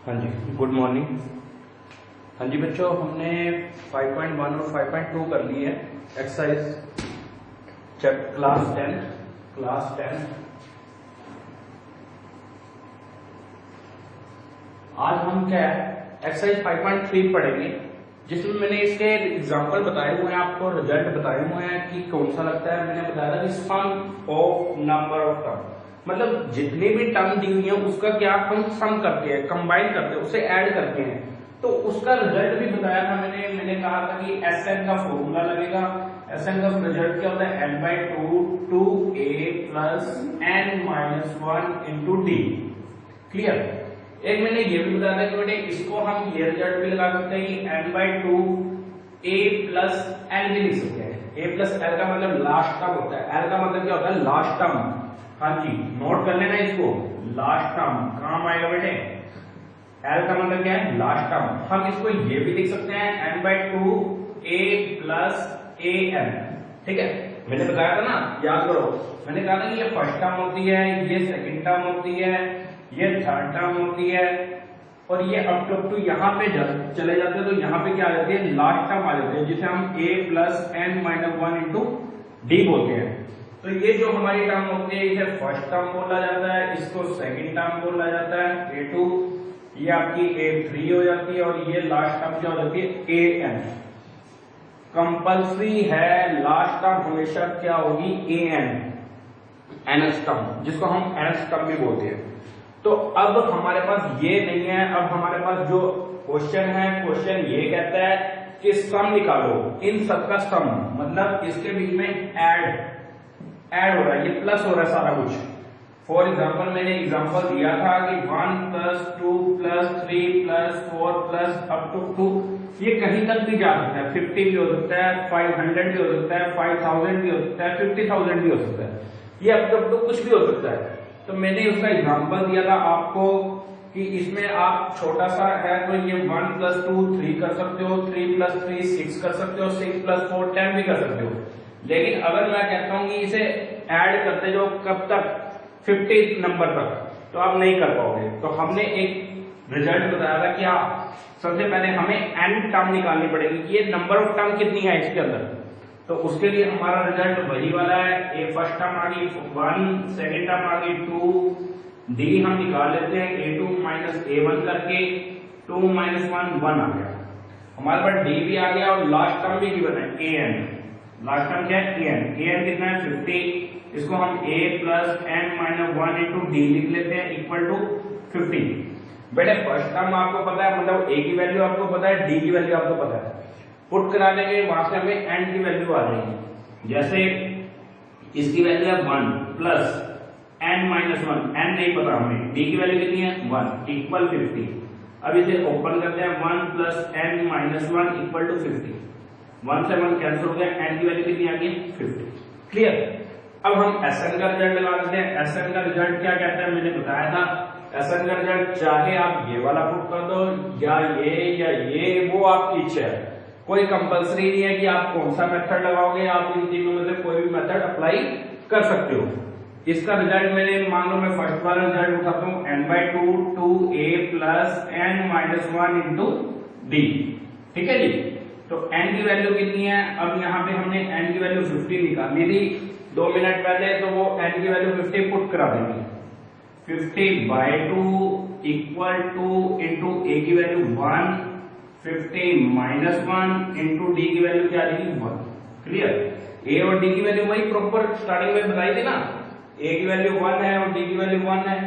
हाँ जी, good morning. हाँ जी बच्चों, हमने 5.1 और 5.2 कर ली है एक्सरसाइज क्लास 10। आज हम क्या है एक्सरसाइज 5.3 पढ़ेंगे, जिसमें मैंने इसके एग्जांपल बताए हुए हैं, आपको रिजल्ट बताए हुए हैं कि कौन सा लगता है। मैंने बताया था कि सम ऑफ नंबर ऑफ टर्म, मतलब जितनी भी टर्म दी हुई है उसका क्या हम सम करते हैं, कंबाइन करते हैं, उसे ऐड करते हैं। तो उसका रिजल्ट भी बताया था मैंने कहा था कि एसएन का फॉर्मूला लगेगा। एसएन का रिजल्ट क्या होता है, n/2 2a plus n-1 into D. Clear. एक मैंने ये भी बताया था कि बेटे इसको हम ये रिजल्ट भी लगा सकते हैं कि n/2 a प्लस n भी लिख सकते हैं। a प्लस l का मतलब लास्ट टर्म होता है, l का मतलब क्या होता है लास्ट टर्म। हाँ जी, नोट कर लेना इसको, लास्ट टर्म काम आएगा बेटे। L का मतलब क्या है लास्ट टर्म। हम इसको ये भी लिख सकते हैं n/2 a प्लस an। ठीक है, मैंने बताया था ना, याद करो, मैंने कहा था कि ये फर्स्ट टर्म होती है, ये सेकंड टर्म होती है, ये थर्ड टर्म होती है, और ये अप टू यहाँ पे चले जाते हैं तो यहाँ पे क्या आ जाती है लास्ट टर्म आ जाती है, जिसे हम a plus n-1 into D बोलते हैं। तो ये जो हमारी टर्म होती है इसे फर्स्ट टर्म बोला जाता है, इसको सेकंड टर्म बोला जाता है a2, ये आपकी a3 हो जाती है, और ये लास्ट टर्म क्या हो जाती है an। कंपल्सरी है लास्ट टर्म हमेशा क्या होगी an, nth टर्म, जिसको हम nth टर्म भी बोलते हैं। तो अब हमारे पास ये नहीं है, अब हमारे पास जो क्वेश्चन है, क्वेश्चन ये कहता है कि सम निकालो, इन सबका सम, मतलब इसके बीच में ऐड हो रहा है, ये प्लस हो रहा है सारा कुछ। फॉर एग्जाम्पल मैंने एग्जाम्पल दिया था कि 1 plus 2 plus 3 plus 4 plus up to 2, ये कहीं तक भी जा सकता है, 50 भी हो सकता है, 500 भी हो सकता है, 5000 भी हो सकता है, 50,000 भी हो सकता है, ये अप टू कुछ भी हो सकता है। तो मैंने उसका एग्जाम्पल दिया था आपको कि इसमें आप छोटा सा है तो ये 1 प्लस 2 3 कर सकते हो, 3 प्लस 3 6 कर सकते हो, 6 प्लस 4 10 भी कर सकते हो। लेकिन अगर मैं कहता हूं कि इसे ऐड करते जाओ कब तक, 50 नंबर तक, तो आप नहीं कर पाओगे। तो हमने एक रिजल्ट बताया था कि आप सबसे पहले हमें n टर्म निकालनी पड़ेगी, ये नंबर ऑफ टर्म कितनी है इसके अंदर। तो उसके लिए हमारा रिजल्ट वही वाला है, ए फर्स्ट टर्म आ गई 1, सेकेंड टर्म आ गई 2, डी हम निकाल लेते हैं a2 माइनस a1 करके, 2 माइनस 1 1 आ गया हमारे पास, डी भी आ गया, और लास्ट टर्म भी गिवन है an। लास्ट टर्म क्या है an कितना है 50, इसको हम a plus n-1 into D लिख लेते हैं इक्वल टू 50। बेटे फर्स्ट टर्म आपको पता है, मतलब a की वैल्यू आपको पता है, d की वैल्यू आपको पता है, पुट करा देंगे वहां से हमें n की वैल्यू आ जाएगी। जैसे इसकी वैल्यू है 1 प्लस n-1, n नहीं पता हमें, d की वैल्यू कितनी है 1 इक्वल 50। अब इसे ओपन करते हैं, 1 प्लस n-1 इक्वल टू 50, 1 से 1 कैंसिल हो गया, n की वैल्यू कितनी आ गई 50। क्लियर। अब हम एसएन का रिजल्ट लगा देते हैं। एसएन का रिजल्ट क्या कहता है, मैंने बताया था, एसएन का रिजल्ट चाहे आप ये वाला पुट कर दो या ये, वो आपकी इच्छा है, कोई कंपलसरी नहीं है कि आप कौन सा मेथड लगाओगे, आप इन तीनों में से कोई भी मेथड अप्लाई कर सकते हो। इसका रिजल्ट मैंने मान लो मैं फर्स्ट वाला रिजल्ट उठाता हूँ, n/2 2a plus n-1 into D. ठीक है जी। तो n की वैल्यू कितनी है, अब यहाँ पे हमने n की वैल्यू 50 निकाली थी 2 मिनट पहले, तो वो n की वैल्यू 50 पुट करा देंगे, 50/2 इक्वल टू इंटू a की वैल्यू 1, 50 माइनस 1 इंटू डी की वैल्यू क्या आ जाएगी 1। क्लियर। a और d की वैल्यू वही प्रॉपर स्टार्टिंग में बताई थी ना, a की वैल्यू 1 है और d की वैल्यू 1 है,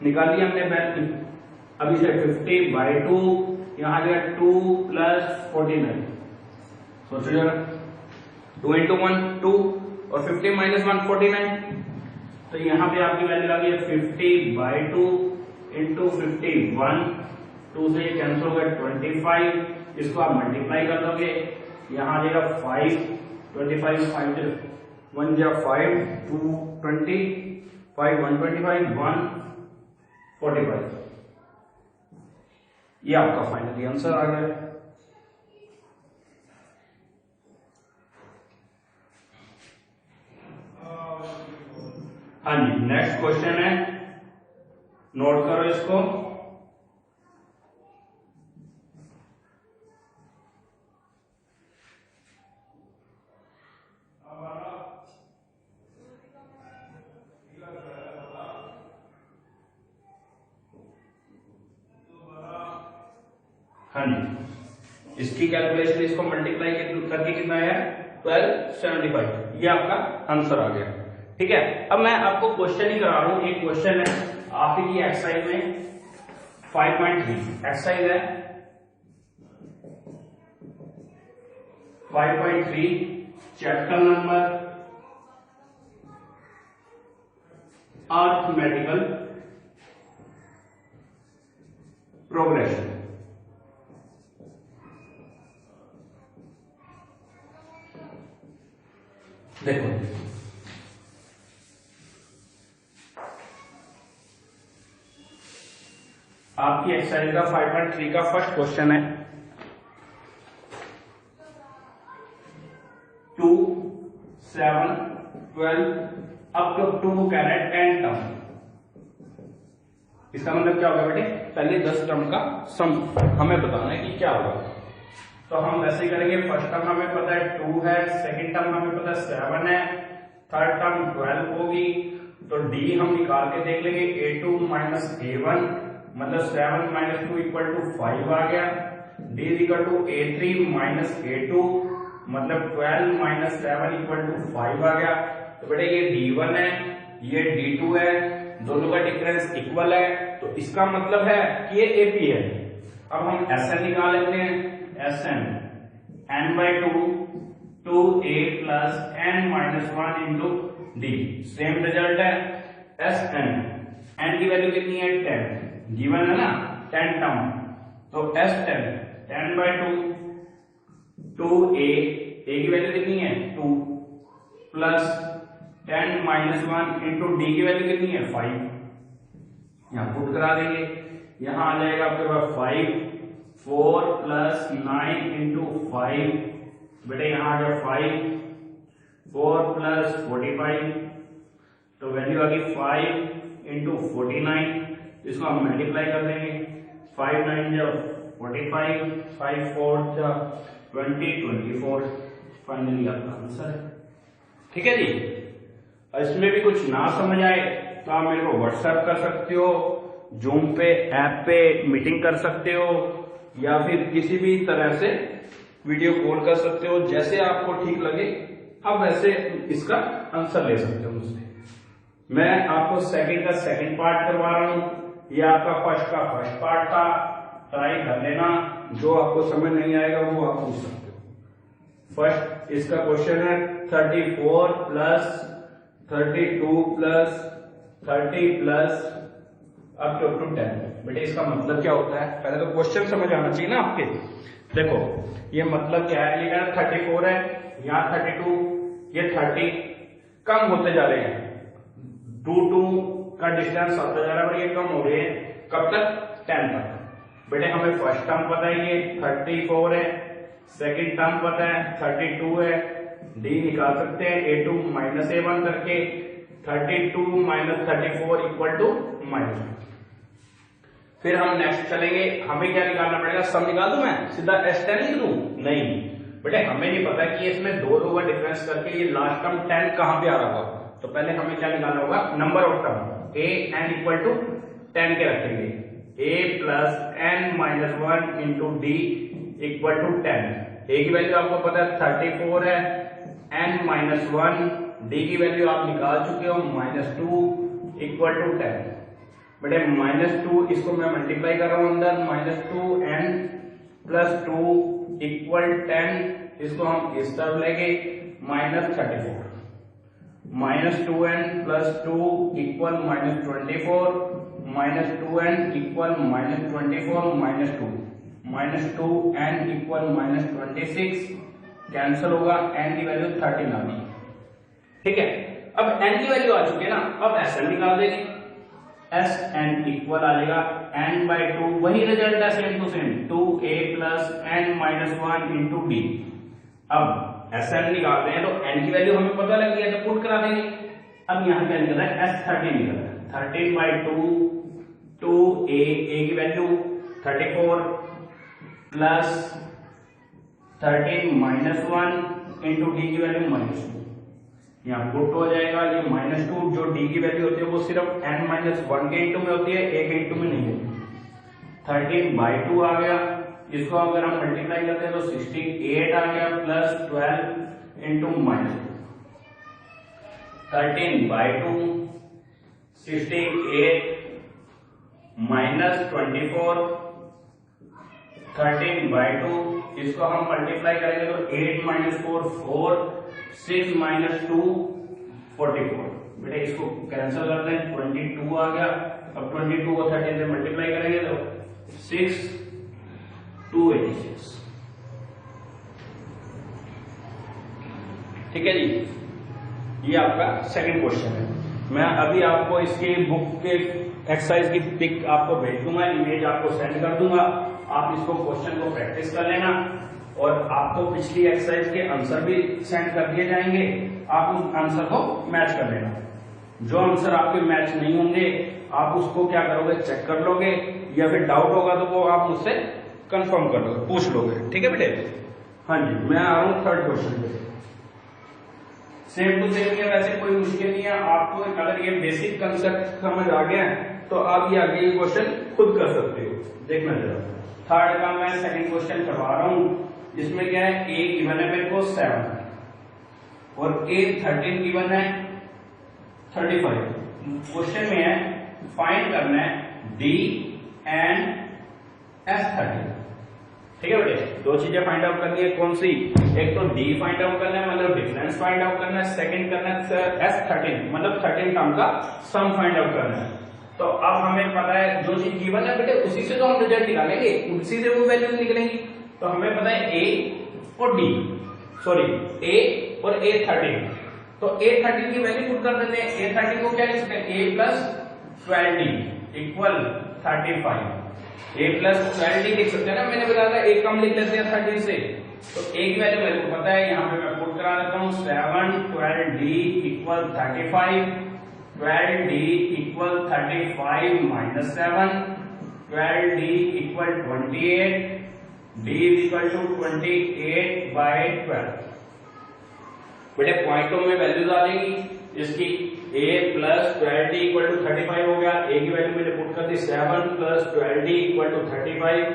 निकाली हमने वैल्यू। अब इसे 50/2 यहाँ आ गया 2 प्लस 49, सोचो जरा, 2 इंटू 1 2 और 50 माइनस 1 49, तो यहाँ पे आपकी वैल्यू आ गई 50/2 इंटू 51, 2 से कैंसिल हो गया 25, इसको आप मल्टीप्लाई कर दोगे, यहाँ आ जाएगा 5, 25 5 1 जा 5 2 20 5 125 1 45, ये आपका फाइनली आंसर आ गया। हाँ जी, नेक्स्ट क्वेश्चन है, नोट करो इसको। हाँ जी, इसकी कैलकुलेशन इसको मल्टीप्लाई करके कितना आया 1275, ये आपका आंसर आ गया। ठीक है, अब मैं आपको क्वेश्चन ही करा रहा हूं। एक क्वेश्चन है आपकी एक्सरसाइज में 5.3 एक्सरसाइज है 5.3 चैप्टर नंबर अरिथमेटिकल प्रोग्रेशन। देखो आपकी एक्सरसाइज का 5.3 का फर्स्ट क्वेश्चन है 2, 7, 12 अप टू कह रहा है 10 टर्म। इसका मतलब क्या होगा बेटे, पहले 10 टर्म का सम हमें बताना है कि क्या होगा। तो हम वैसे ही करेंगे, फर्स्ट टर्म हमें पता है 2 है, सेकंड टर्म हमें पता है 7 है, थर्ड टर्म 12 होगी, तो डी हम निकाल के देख लेंगे a2 माइनस a1 मतलब 7 माइनस 2 इक्वल टू 5 आ गया। D is equal to a3 minus a2 मतलब 12 माइनस 7 इक्वल टू 5 आ गया। तो बेटे ये d1 है, ये d2 है, दोनों का डिफरेंस इक्वल है, तो इसका मतलब है कि ये AP है। अब हम Sn निकाल लेते हैं, Sn n/2 2a plus n minus 1 into D, same result है। Sn n की वैल्यू कितनी है 10, गिवन है ना 10 टर्म, तो S10 10/2 2a, a की वैल्यू कितनी है 2 प्लस 10 माइनस 1 इंटू डी की वैल्यू कितनी है 5, यहां पुट करा देंगे, यहां आ जाएगा आपके पास 5 4 प्लस 9 इंटू 5, बेटे यहां आ गया 5 4 प्लस 45, तो वैल्यू आ गई 5 इंटू 49, इसको हम मल्टीप्लाई कर देंगे, 5 9 जा 45, 5 4 जा 20 24, फाइनली आपका आंसर है। ठीक है जी, इसमें भी कुछ ना समझ आए तो आप मेरे को व्हाट्सएप कर सकते हो, जूम पे ऐप पे मीटिंग कर सकते हो, या फिर किसी भी तरह से वीडियो कॉल कर सकते हो, जैसे आपको ठीक लगे आप वैसे इसका आंसर ले सकते हो मुझसे। मैं आपको सेकंड का सेकंड पार्ट करवा रहा हूं, ये आपका फर्स्ट का फर्स्ट पार्ट था, ट्राई कर लेना, जो आपको समझ नहीं आएगा वो आप पूछ सकते हो। फर्स्ट इसका क्वेश्चन है 34 plus 32 plus 30 plus up to 10। बेटे इसका मतलब क्या होता है, पहले तो क्वेश्चन समझ आना चाहिए ना आपके। देखो ये मतलब क्या है, ये कहना 34 है, यहाँ 32, ये 30 कम होते जा रहे हैं, 2 का डिस्टेंस आता जा रहा है और ये कम हो रहे हैं, कब तक 10 तक। बेटे हमें फर्स्ट टर्म पता है ये 34 है, सेकंड टर्म पता है 32 है, डी निकाल सकते हैं a2 माइनस a1 करके, 32 माइनस 34 इक्वल टू -2। फिर हम नेक्स्ट चलेंगे, हमें क्या निकालना पड़ेगा, सम निकाल दूं मैं सीधा S10 लिख दूं, नहीं बेटे हमें नहीं पता कि इसमें दो रो का डिफरेंस करके ये लास्ट टर्म 10 कहां पे आ रहा होगा, तो पहले हमें क्या निकालना होगा, number of term a n equal to 10 के रखेंगे, a plus n minus 1 into D equal to 10। a की वैल्यू आपको पता है 34 है, n माइनस 1, डी की वैल्यू आप निकाल चुके हो -2 इक्वल टू 10। बेटे -2 इसको मैं मल्टीप्लाई कर रहा हूं अंदर, -2n प्लस 2 इक्वल 10, इसको हम इस तरफ लेंगे -34, -2n plus 2 equal -24, -2n equal -24 -2n equal -26, cancel होगा, n की वैल्यू 13 आ गई। ठीक है, अब n की वैल्यू आ चुकी है ना, अब Sn निकाल देंगे, Sn इक्वल आ जाएगा n/2, वही रिजल्ट है same to same, 2a plus n minus 1 into D. अब Sn निकालते हैं तो n की वैल्यू हमें पता लग गया, तो पुट करा देंगे। अब यहाँ क्या निकल रहा है, S13 निकल रहा है, 13/2 2a, a की value 34 plus 13 minus 1 into D की वैल्यू -2, यहाँ पुट हो जाएगा, ये -2 जो डी की वैल्यू होती है वो सिर्फ n-1 के इंटू में होती है, a के इंटू में नहीं होती। 13/2 आ गया इसको अगर हम मल्टीप्लाई करते हैं तो 68 आ गया प्लस 12 इंटू माइनस 13/2 68 माइनस 24 13/2 इसको हम मल्टीप्लाई करेंगे तो 8 माइनस 4 4 6 माइनस 2 44। बेटे इसको कैंसिल करते हैं 22 आ गया। अब 22 को 13 से मल्टीप्लाई करेंगे तो 6 286। ठीक है जी, ये आपका सेकंड क्वेश्चन है। मैं अभी आपको इसके बुक के एक्सरसाइज की पिक आपको भेज दूंगा, इमेज आपको सेंड कर दूंगा। आप इसको क्वेश्चन को प्रैक्टिस कर लेना और आपको पिछली एक्सरसाइज के आंसर भी सेंड कर दिए जाएंगे। आप उस आंसर को मैच कर लेना। जो आंसर आपके मैच नहीं होंगे आप उसको क्या करोगे, चेक कर लोगे, या फिर डाउट होगा तो वो आप मुझसे कंफर्म कर लोगे, पूछ लोगे। ठीक है बेटे। हाँ जी, मैं आ रहा हूँ थर्ड क्वेश्चन पे। सेम टू सेम है, वैसे कोई मुश्किल नहीं है। आपको अगर ये बेसिक कंसेप्ट समझ आ गया तो आप ये आगे क्वेश्चन खुद कर सकते हो। देखना जरा, थर्ड का मैं सेकंड क्वेश्चन करवा रहा हूँ। इसमें क्या है, ए गिवन है मेरे को 7 और ए 13 गिवन है 35। क्वेश्चन में है फाइंड करना है डी एंड S13। ठीक है बेटे, दो चीजें फाइंड आउट करनी है। कौन सी? एक तो डी फाइंड आउट करना है, मतलब डिफरेंस फाइंड आउट करना है। सेकंड करना है S13, मतलब 13 टर्म का सम फाइंड आउट करना है। तो अब हमें पता है जो चीज गिवन है बेटे उसी से तो हम रिजल्ट निकालेंगे, उसी से वो वैल्यू निकलेंगी। तो हमें पता है ए और डी, सॉरी ए और A13। तो A13 की वैल्यू पुट कर देते हैं। A13 को क्या लिख सकते हैं, A plus 12D equal 35। A plus 12D लिख सकते हैं ना, मैंने बताया था A कम लिख लेते हैं 13 से। तो A की वैल्यू मेरे को पता है, यहाँ पे मैं पुट करा देता हूँ 7 12D equal 35। 12D equal 35 minus 7, 12D equal 28, D is equal to 28/12। बेटे पॉइंटों में वैल्यूज आ जाएंगी इसकी। A plus 12D equal to 35 हो गया। A की वैल्यू मैंने पुट कर दी 7 प्लस 12D इक्वल टू 35।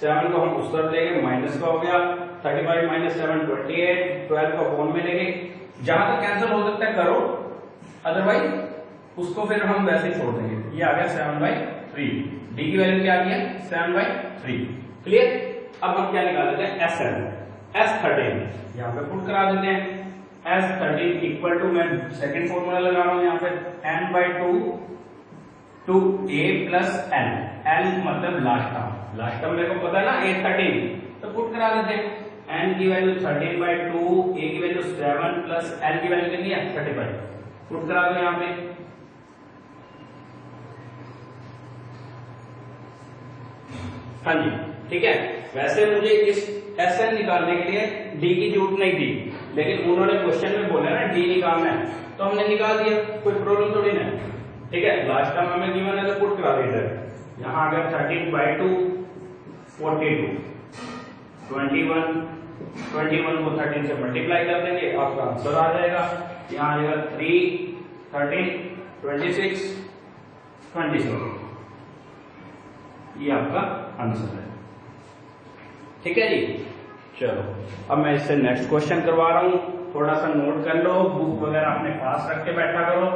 7 को हम उस तरफ लेंगे, माइनस का हो गया। 35 माइनस 7 28, 12 को अपॉन में लेंगे। जहां तक कैंसिल हो सकता है करो, अदरवाइज उसको फिर हम वैसे छोड़ देंगे। ये आ गया 7/3। D की वैल्यू क्या आ गया 7/3। क्लियर। अब हम क्या निकाल देते हैं, S13 यहाँ पे पुट करा देते हैं। S13 इक्वल टू, मैं सेकेंड फॉर्मूला लगा रहा हूं यहाँ पे, n/2 to A plus L। L मतलब लास्ट टर्म, लास्ट टर्म मेरे को पता है ना A13, तो पुट करा देते हैं। n की वैल्यू 13/2, A की वैल्यू 7 प्लस L की वैल्यू कितनी है 35। पुट करा दो यहाँ पे। हाँ जी, ठीक है। वैसे मुझे इस SN निकालने के लिए D की जरूरत नहीं थी, लेकिन उन्होंने क्वेश्चन में बोला ना D निकालना है, तो हमने निकाल दिया, कोई प्रॉब्लम थोड़ी ना। ठीक है, लास्ट टाइम हमें गिवन है तो पुट करा देते हैं। यहाँ आ गया 13/2 42, 21 को 13 से मल्टीप्लाई कर देंगे, आपका आंसर आ जाएगा। यहाँ आ जाएगा 3 13 26 27। ये आपका आंसर है। ठीक है जी, चलो अब मैं इससे नेक्स्ट क्वेश्चन करवा रहा हूँ। थोड़ा सा नोट कर लो, बुक वगैरह अपने पास रख के बैठा करो,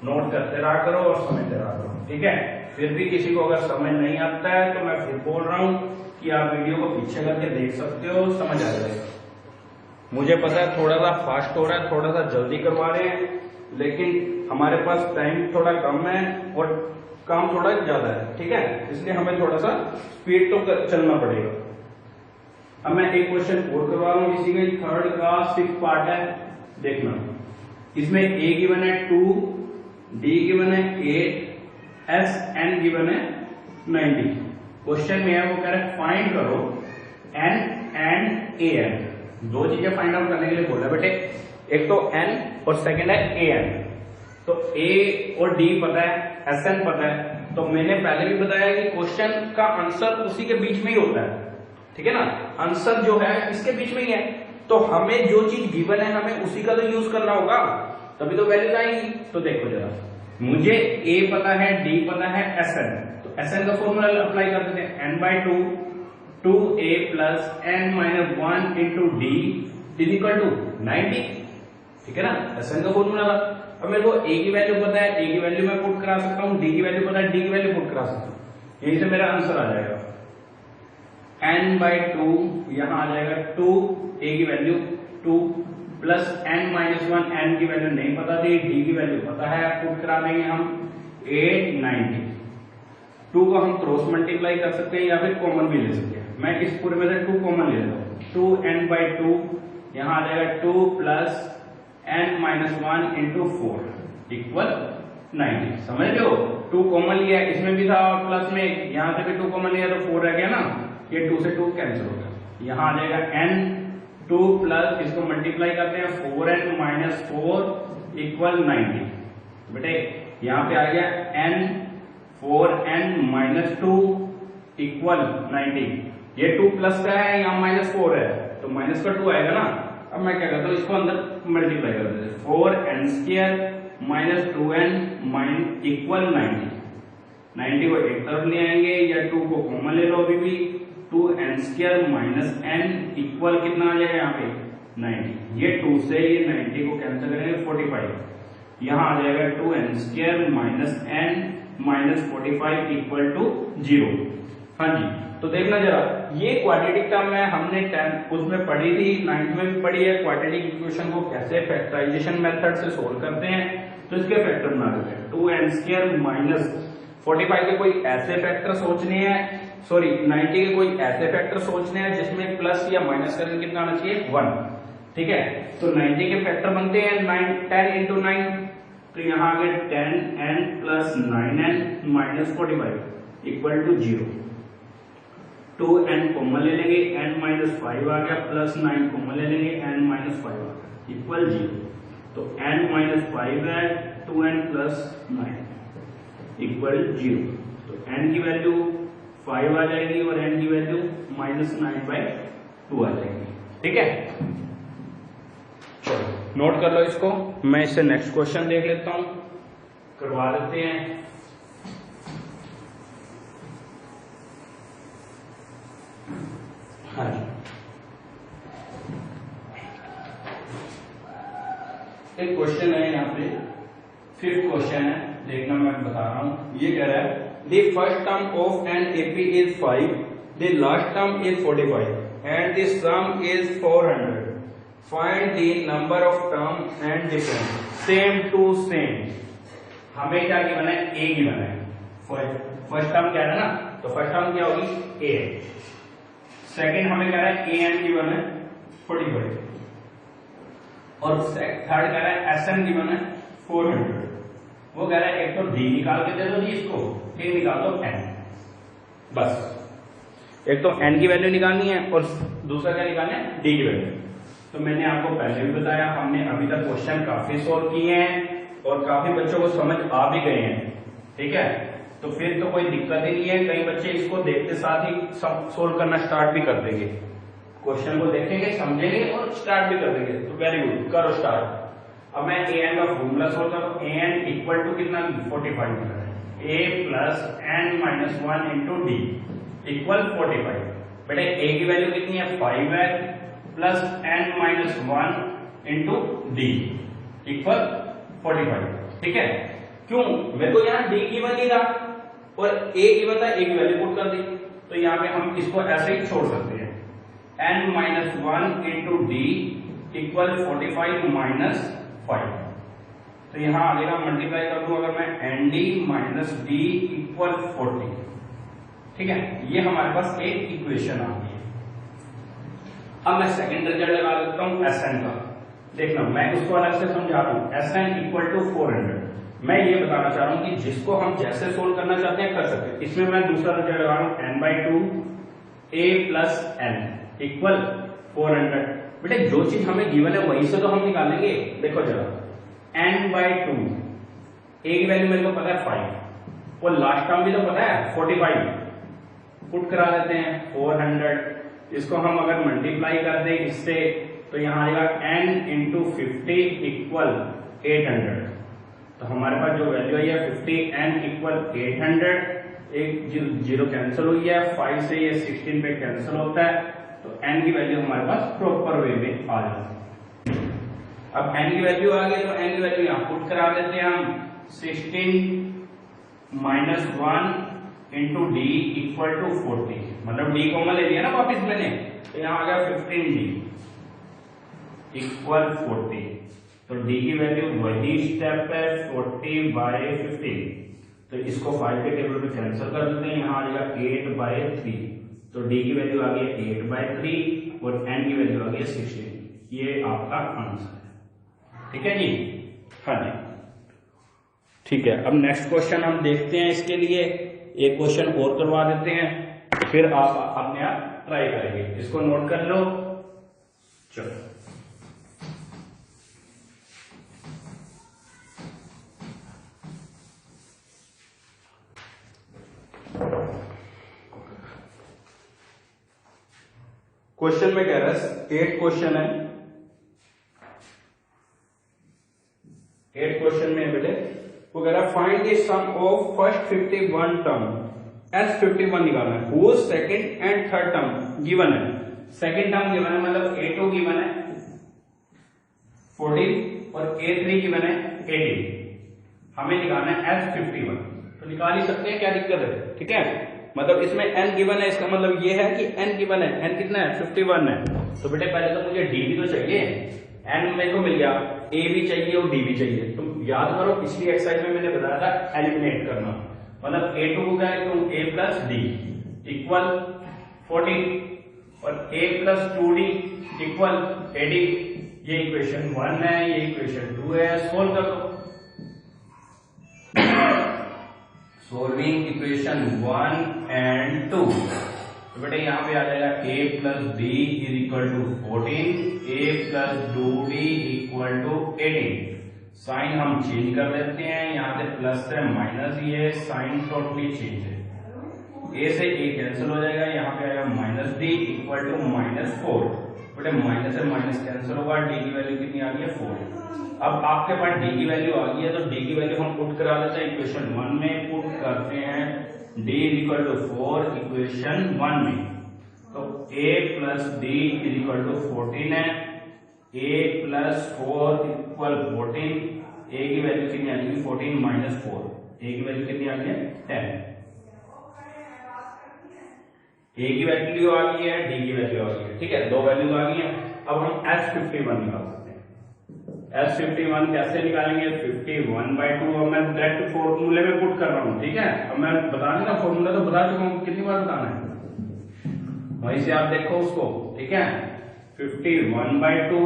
नोट करते रहा करो और समझते रहा करो। ठीक है, फिर भी किसी को अगर समझ नहीं आता है तो मैं फिर बोल रहा हूँ कि आप वीडियो को पीछे करके देख सकते हो, समझ आ जाएगा। मुझे पता है थोड़ा सा फास्ट हो रहा है, थोड़ा सा जल्दी करवा रहे हैं, लेकिन हमारे पास टाइम थोड़ा कम है और काम थोड़ा ज्यादा है। ठीक है, इसलिए हमें थोड़ा सा स्पीड तो चलना पड़ेगा। अब मैं एक क्वेश्चन और करवा रहा हूँ, इसी का थर्ड का 6th पार्ट है। देखना, इसमें A गिवन है 2, D गिवन है 8, SN गिवन है 90। क्वेश्चन में है वो कह रहा है फाइंड करो N एंड AN। दो चीजें फाइंड आउट करने के लिए बोला बेटे, एक तो N और सेकंड है AN। तो A और D पता है, SN पता है, तो मैंने पहले भी बताया कि क्वेश्चन का आंसर उसी के बीच में ही होता है। ठीक है ना, आंसर जो है इसके बीच में ही है। तो हमें जो चीज गिवन है हमें उसी का तो यूज करना होगा, तभी तो वैल्यूज आएंगी। तो देखो जरा, मुझे A पता है, D पता है, SN, तो SN का फॉर्मूला अप्लाई कर देते हैं। n/2 2a plus n minus 1 into D is equal to 90। ठीक है ना, एसएन का फॉर्मूला था। अब मेरे को a की वैल्यू पता है, a की वैल्यू मैं पुट करा सकता हूँ, d की वैल्यू पता है, d की वैल्यू पुट करा सकता हूँ। यही से मेरा आंसर आ जाएगा n/2, यहाँ आ जाएगा 2, a की value 2 plus n minus 1, n की वैल्यू नहीं पता थी, d की वैल्यू पता है, पुट करा देंगे हम 890। 2 को हम क्रॉस मल्टीप्लाई कर सकते हैं या फिर कॉमन भी ले सकते हैं। मैं इस पूरे में से 2 कॉमन ले लेता हूँ, 2n/2, यहाँ आ जाएगा 2 plus n minus 1 into 4 equal 90। समझ रहे हो, 2 कॉमन लिया, इसमें भी था और प्लस में यहाँ से भी 2 कॉमन लिया तो 4 रह गया ना, ये 2 से 2 कैंसिल हो गया। यहाँ आ जाएगा n, 2 प्लस इसको मल्टीप्लाई करते हैं 4n माइनस 4 इक्वल 90। बेटे यहाँ पे आ गया n 4n माइनस 2 इक्वल 90। ये 2 प्लस का है, यहाँ माइनस 4 है तो माइनस का 2 आएगा ना। अब मैं क्या करता हूँ, इसको अंदर मल्टीप्लाई कर देते हैं, 4n² माइनस 2n इक्वल 90। 90 को एक तरफ ले आएंगे या 2 को कॉमन ले लो अभी भी, 2n² माइनस n इक्वल कितना आ जाएगा यहाँ पे 90। ये 2 से ये 90 को कैंसिल करेंगे 45, यहाँ आ जाएगा 2n² minus n minus 45 equal to 0। हाँ जी, तो देखना जरा, ये क्वाड्रेटिक टर्म है, हमने 10 उसमें पढ़ी थी, 9th में भी पढ़ी है। क्वाड्रेटिक इक्वेशन को कैसे फैक्टराइजेशन मेथड से सोल्व करते हैं, तो इसके फैक्टर बना देते हैं। 2n² माइनस 45 के कोई ऐसे फैक्टर सोचने हैं, सॉरी 90 के कोई ऐसे फैक्टर सोचने हैं जिसमें प्लस या माइनस करके कितना आना चाहिए 1। ठीक है, तो 90 के फैक्टर बनते हैं 10 इंटू 9, तो यहाँ आ गए 10n plus 9n minus 45 equal to 0। 2n common ले लेंगे, n माइनस 5 आ गया, प्लस 9 कॉमन ले लेंगे, n माइनस 5 आ गया इक्वल 0। तो n माइनस 5 है, 2n प्लस 9 इक्वल 0। तो n की वैल्यू 5 आ जाएगी और n की वैल्यू माइनस 9/2 आ जाएगी। ठीक है, चलो नोट कर लो इसको। मैं इससे नेक्स्ट क्वेश्चन देख लेता हूं, करवा देते हैं। हाँ जी, एक क्वेश्चन है यहाँ पे, 5th क्वेश्चन है, देखना मैं बता रहा हूं। ये कह रहा है the first term of an AP is 5, the last term is 45 and the sum is 400. Find the number of term and difference. Same to same. हमें क्या गिवन है, a गिवन है। फर्स्ट टर्म क्या है ना, तो फर्स्ट टर्म क्या होगी a। सेकेंड हमें कह रहा है an गिवन है 45 और थर्ड कह रहा है sn गिवन है 400। वो कह रहा है एक तो d निकाल के दे दो जी इसको, एक निकाल दो n। बस एक तो n की वैल्यू निकालनी है और दूसरा क्या निकालना है, d की वैल्यू। तो मैंने आपको पहले भी बताया, हमने अभी तक क्वेश्चन काफी सोल्व किए हैं और काफी बच्चों को समझ आ भी गए हैं। ठीक है, तो फिर तो कोई दिक्कत ही नहीं है। कई बच्चे इसको देखते साथ ही सब सोल्व करना स्टार्ट भी कर देंगे, क्वेश्चन को देखेंगे, समझेंगे और स्टार्ट भी कर देंगे। तो वेरी गुड, करो स्टार्ट। अब मैं an का फॉर्मूला सोल्व करूं, an इक्वल टू कितना 45 मिला है, a plus n minus 1 into D equal 45। बेटे a की वैल्यू कितनी है 5 है, plus n minus 1 into D equal 45। ठीक है, क्यों, मेरे को यहाँ d गिवन नहीं था और a गिवन था, a की वैल्यू पुट कर दी, तो यहाँ पे हम इसको ऐसे ही छोड़ सकते हैं। n minus 1 into D equal 45 minus 5। तो यहाँ आ जाएगा, मल्टीप्लाई कर दूं अगर मैं N D minus D equal 40। ठीक है, ये हमारे पास एक इक्वेशन आ गई है। अब मैं सेकंड रिजल्ट लगा लेता हूं एस एन का। देखना, मैं उसको अलग से समझा दूं, एस एन इक्वल टू 400। मैं ये बताना चाह रहा हूं कि जिसको हम जैसे सोल्व करना चाहते हैं कर सकते हैं। इसमें मैं दूसरा रिजल्ट लगा रहा हूं, n/2 a plus n equal 400। बेटे जो चीज हमें गिवन है वही से तो हम निकालेंगे। देखो जरा, n/2 a की वैल्यू मेरे को पता है 5 और लास्ट टर्म भी तो पता है 45, पुट करा देते हैं 400। इसको हम अगर मल्टीप्लाई कर दें इससे तो यहाँ आएगा n इंटू 50 इक्वल 800। तो हमारे पास जो वैल्यू आई है 50, n इक्वल 800 एक जीरो कैंसिल हुई है, 5 से ये 16 पे कैंसिल होता है, तो n की वैल्यू हमारे पास प्रॉपर वे में आ जाती है। अब n की वैल्यू आ गई तो n की वैल्यू यहाँ पुट करा देते हैं हम। 16 minus 1 into D equal to 40, मतलब डी कॉमन ले लिया ना वापिस मैंने, तो यहाँ आ गया 15d इक्वल 40। तो डी की वैल्यू वही स्टेप है 40/15, तो इसको 5 के टेबल में कैंसिल कर देते हैं, यहाँ आ जाएगा 8/3। तो डी की वैल्यू आ गई 8/3 और एन की वैल्यू आ गई 16। ये आपका आंसर है। ठीक है जी, हाँ जी ठीक है। अब नेक्स्ट क्वेश्चन हम देखते हैं, इसके लिए एक क्वेश्चन और करवा देते हैं, फिर आप अपने आप ट्राई करेंगे। इसको नोट कर लो। चलो क्वेश्चन में कह रहा है 8 क्वेश्चन है, 8 क्वेश्चन में बेटे वो कह रहा है find the sum of first 51 term S 51 निकालना है, whose second and third term given है। सेकंड टर्म गिवन है मतलब a2 गिवन है 14 और a3 गिवन है 18। हमें निकालना है एस 51, तो निकाल ही सकते हैं, क्या दिक्कत है। ठीक है, मतलब इसमें n गिवन है, इसका मतलब ये है कि n गिवन है। n कितना है 51 है, तो बेटे पहले तो मुझे d भी तो चाहिए। n मेरे को मिल गया, a भी चाहिए और d भी चाहिए। तुम याद करो पिछली एक्सरसाइज में मैंने बताया था एलिमिनेट करना, मतलब a2 को क्या है a प्लस d इक्वल 14 और a प्लस 2d इक्वल 18। ये इक्वेशन 1 है, ये इक्वेशन 2 है। सोल्व कर दो। सोल्विंग इक्वेशन 1 एंड 2, तो बेटे यहाँ पे आ जाएगा a plus D is equal to 14, a plus 2d equal to 18। Sign हम चेंज कर लेते हैं, यहाँ से प्लस है माइनस, ये साइन टोटली चेंज है। a से a कैंसिल हो जाएगा, यहाँ पे आएगा माइनस डी इक्वल टू -4। बेटे माइनस से माइनस कैंसिल होगा, d की वैल्यू कितनी आ गई है 4। अब आपके पास d की वैल्यू आ गई है, तो d की वैल्यू हम पुट करा देते हैं इक्वेशन 1 में। पुट करते हैं d इक्वल टू 4 इक्वेशन 1 में, तो a plus D is equal to 14 है, a प्लस 4 इक्वल 14। a की वैल्यू कितनी आ जाएगी 14 माइनस 4, a की वैल्यू कितनी आ गई है 10। a की वैल्यू आ गई है, d की वैल्यू आ गई है। ठीक है, दो वैल्यू आ गई है। अब हम S51 निकाल सकते हैं। S51 कैसे निकालेंगे 51/2। अब मैं डायरेक्ट फॉर्मूले में पुट कर रहा हूँ। ठीक है, अब मैं बताने का फॉर्मूला तो बता चुका हूँ, कितनी बार बताना है वहीं से आप देखो उसको। ठीक है, 51/2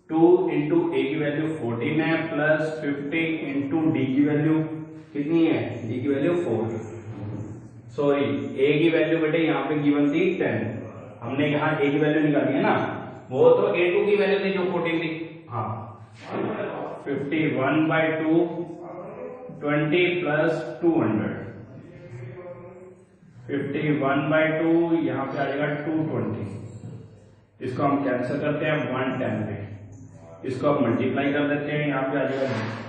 2 इंटू ए की वैल्यू 14 है, प्लस 50 इंटू डी की वैल्यू कितनी है, डी की वैल्यू 4। सॉरी, ए की वैल्यू बेटे यहाँ पे गिवन थी 10, हमने यहाँ ए की वैल्यू निकाली है ना, वो तो a2 की वैल्यू थी जो 14 थी। हाँ, 51/2 20 प्लस 200, 51/2 यहाँ पे आ जाएगा 220। इसको हम कैंसिल करते हैं 110 पे, इसको आप मल्टीप्लाई कर देते हैं, यहाँ पे आ जाएगा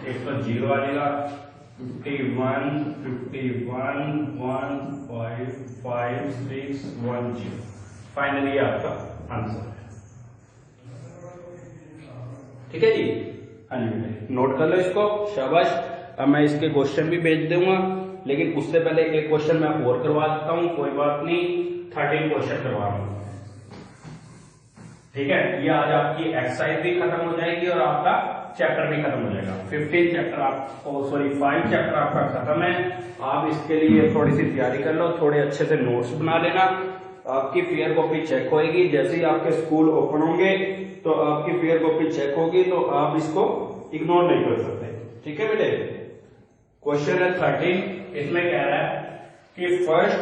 एक तो 0 आ जाएगा 51 51 1 5 5 6 1 0। फाइनली आपका आंसर है। ठीक है जी, हाँ जी, नोट कर लो इसको, शाबाश। अब मैं इसके क्वेश्चन भी भेज दूंगा, लेकिन उससे पहले एक क्वेश्चन मैं और करवा देता हूँ, कोई बात नहीं, 13 क्वेश्चन करवा रहा हूँ। ठीक है, ये आज आपकी एक्सरसाइज भी खत्म हो जाएगी और आपका चैप्टर भी खत्म हो जाएगा। 15 चैप्टर आपको, सॉरी 5 चैप्टर आपका खत्म है। आप इसके लिए थोड़ी सी तैयारी कर लो, थोड़े अच्छे से नोट्स बना लेना। आपकी फेयर कॉपी चेक होगी, जैसे ही आपके स्कूल ओपन होंगे तो आपकी फेयर कॉपी चेक होगी, तो आप इसको इग्नोर नहीं कर सकते। ठीक है बेटे, क्वेश्चन है 13, इसमें कह रहा है कि फर्स्ट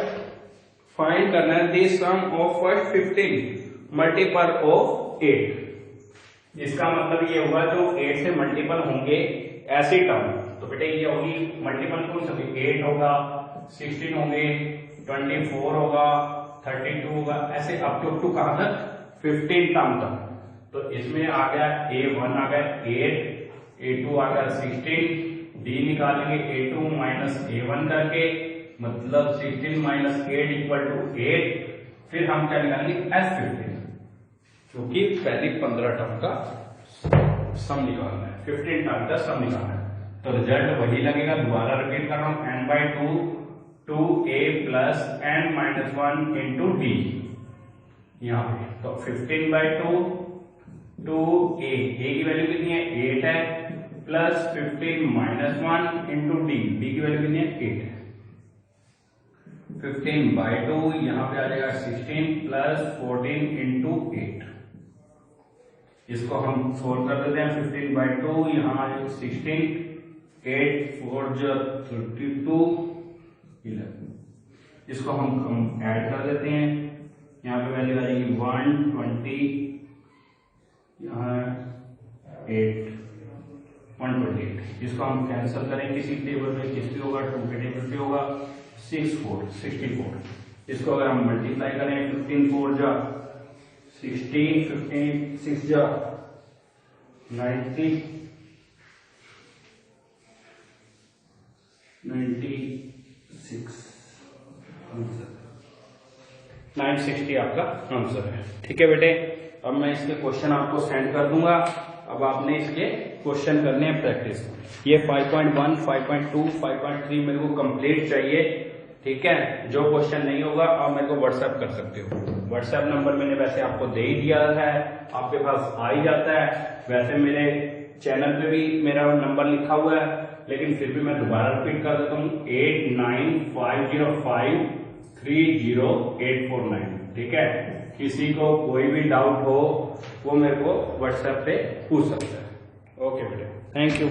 फाइंड करना है the sum of first 15 multiple of 8। इसका मतलब ये होगा जो 8 से मल्टीपल होंगे ऐसी टर्म, तो बेटे ये होगी मल्टीपल कौन सा, 8 होगा, 16 होंगे, 24 होगा, 32 होगा, ऐसे अप टू कहां तक 15 टर्म तक। तो इसमें आ गया A1 आ गया 8, A2 आ गया 16, D निकालेंगे A2 माइनस A1 करके, मतलब 16 माइनस 8 इक्वल टू 8। फिर हम क्या निकालेंगे S15, क्योंकि पहले 15 टर्म का सम निकालना है, 15 टर्म का सम निकालना है। तो रिजल्ट वही लगेगा, दोबारा रिपीट कर रहा हूं, n/2 2a plus n-1 into D यहाँ पे। तो 15/2 2a, a की वैल्यू कितनी है 8 है, plus 15 minus 1 into D, D की वैल्यू कितनी है 8 है। 15/2 यहाँ पे आ जाएगा 16 प्लस 14 इंटू 8। इसको हम सोल्व कर देते हैं। 15/2 यहाँ आ जाएगा 16, 8 4 जो 32 11। इसको हम ऐड कर देते हैं। यहाँ पे वैल्यू आ जाएगी 120, यहाँ 8 128। इसको हम कैंसिल करें किसी टेबल में, किस पे होगा 2 के टेबल पे होगा, 6 4 64। इसको अगर हम मल्टीप्लाई करें 15 4 जा 60, 15 6 जा 90 96 960 आपका आंसर है। ठीक है बेटे, अब मैं इसके क्वेश्चन आपको सेंड कर दूंगा। अब आपने इसके क्वेश्चन करने हैं प्रैक्टिस। ये 5.1 5.2 5.3 मेरे को कंप्लीट चाहिए। ठीक है, जो क्वेश्चन नहीं होगा आप मेरे को व्हाट्सएप कर सकते हो। व्हाट्सएप नंबर मैंने वैसे आपको दे ही दिया है, आपके पास आ ही जाता है। वैसे मेरे चैनल पे भी मेरा नंबर लिखा हुआ है, लेकिन फिर भी मैं दोबारा रिपीट कर देता हूँ 8950530849। ठीक है, किसी को कोई भी डाउट हो वो मेरे को व्हाट्सएप पे पूछ सकता है। ओके बेटे, थैंक यू।